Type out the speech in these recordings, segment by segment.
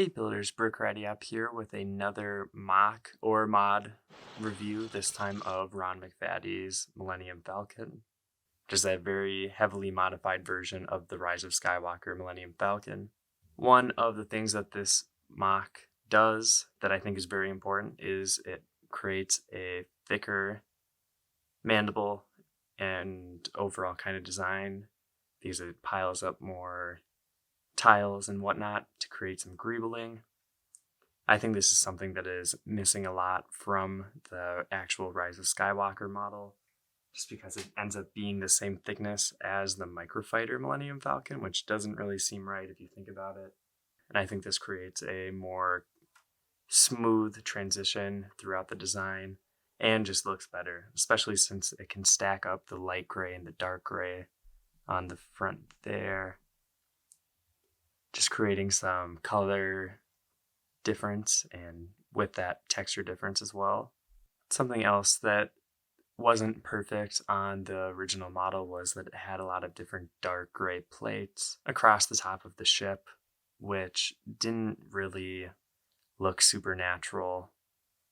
Hey builders, Brooke up here with another mock or mod review, this time of Ron McFadden's Millennium Falcon, which is a very heavily modified version of the Rise of Skywalker Millennium Falcon. One of the things that this mock does that I think is very important is it creates a thicker mandible and overall kind of design because it piles up more tiles and whatnot to create some greebling. I think this is something that is missing a lot from the actual Rise of Skywalker model, just because it ends up being the same thickness as the Microfighter Millennium Falcon, which doesn't really seem right if you think about it. And I think this creates a more smooth transition throughout the design and just looks better, especially since it can stack up the light gray and the dark gray on the front there, just creating some color difference and with that texture difference as well. Something else that wasn't perfect on the original model was that it had a lot of different dark gray plates across the top of the ship, which didn't really look super natural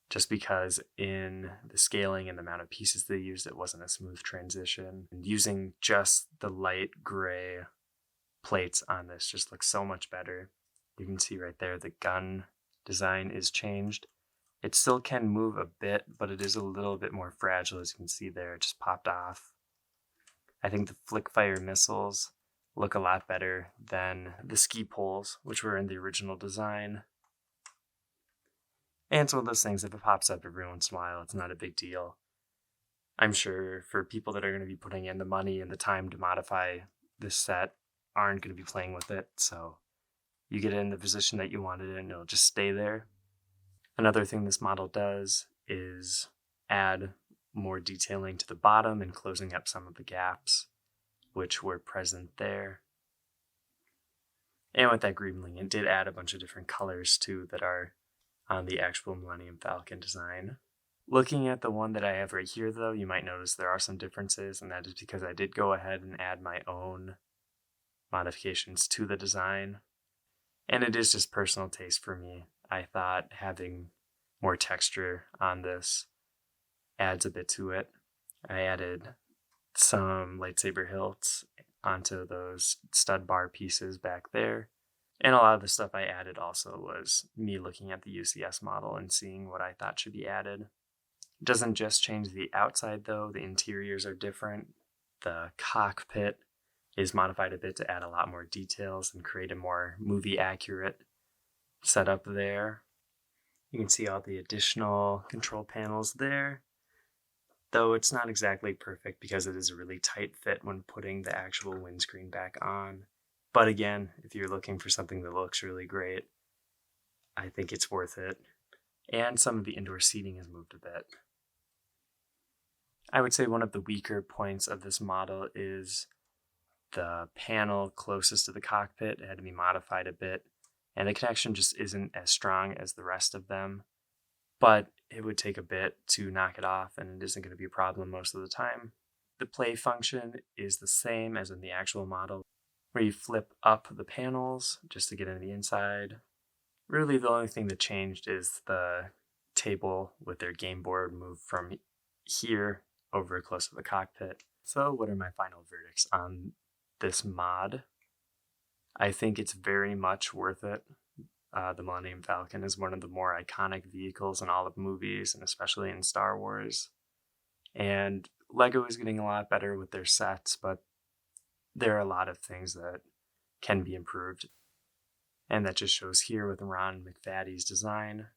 just because in the scaling and the amount of pieces they used, it wasn't a smooth transition. And using just the light gray plates on this just looks so much better. You can see right there the gun design is changed. It still can move a bit, but it is a little bit more fragile, as you can see there. It just popped off. I think the flick fire missiles look a lot better than the ski poles, which were in the original design. And it's one of those things, if it pops up every once in a while, it's not a big deal. I'm sure for people that are going to be putting in the money and the time to modify this set aren't going to be playing with it, so you get it in the position that you wanted it and it'll just stay there. Another thing this model does is add more detailing to the bottom and closing up some of the gaps which were present there. And with that greebling, it did add a bunch of different colors too that are on the actual Millennium Falcon design. Looking at the one that I have right here though, you might notice there are some differences, and that is because I did go ahead and add my own modifications to the design. And it is just personal taste for me. I thought having more texture on this adds a bit to it. I added some lightsaber hilts onto those stud bar pieces back there. And a lot of the stuff I added also was me looking at the UCS model and seeing what I thought should be added. It doesn't just change the outside though, the interiors are different. The cockpit is modified a bit to add a lot more details and create a more movie accurate setup there. You can see all the additional control panels there, though it's not exactly perfect because it is a really tight fit when putting the actual windscreen back on. But again, if you're looking for something that looks really great, I think it's worth it. And some of the indoor seating has moved a bit. I would say one of the weaker points of this model is the panel closest to the cockpit. It had to be modified a bit, and the connection just isn't as strong as the rest of them. But it would take a bit to knock it off, and it isn't going to be a problem most of the time. The play function is the same as in the actual model, where you flip up the panels just to get into the inside. Really, the only thing that changed is the table with their game board moved from here over close to the cockpit. So what are my final verdicts on this mod? I think it's very much worth it. The Millennium Falcon is one of the more iconic vehicles in all of movies, and especially in Star Wars. And Lego is getting a lot better with their sets, but there are a lot of things that can be improved. And that just shows here with Ron McFadden's design.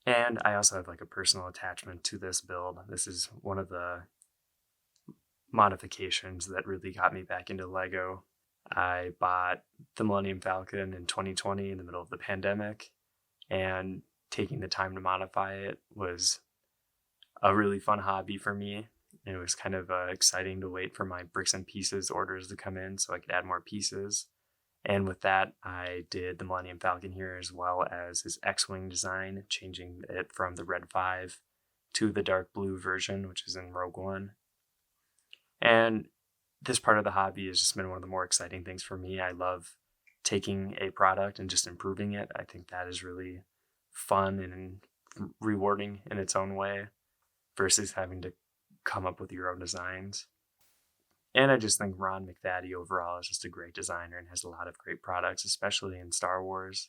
And I also have like a personal attachment to this build. This is one of the modifications that really got me back into Lego. I bought the Millennium Falcon in 2020 in the middle of the pandemic, and taking the time to modify it was a really fun hobby for me. It was kind of exciting to wait for my bricks and pieces orders to come in so I could add more pieces. And with that, I did the Millennium Falcon here as well as his X-Wing design, changing it from the Red 5 to the dark blue version, which is in Rogue One. And this part of the hobby has just been one of the more exciting things for me. I love taking a product and just improving it. I think that is really fun and rewarding in its own way versus having to come up with your own designs. And I just think Ron McFaddy overall is just a great designer and has a lot of great products, especially in Star Wars.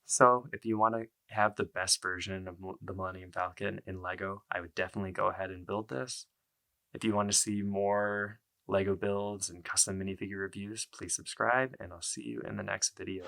So if you want to have the best version of the Millennium Falcon in Lego, I would definitely go ahead and build this. If you want to see more Lego builds and custom minifigure reviews, please subscribe, and I'll see you in the next video.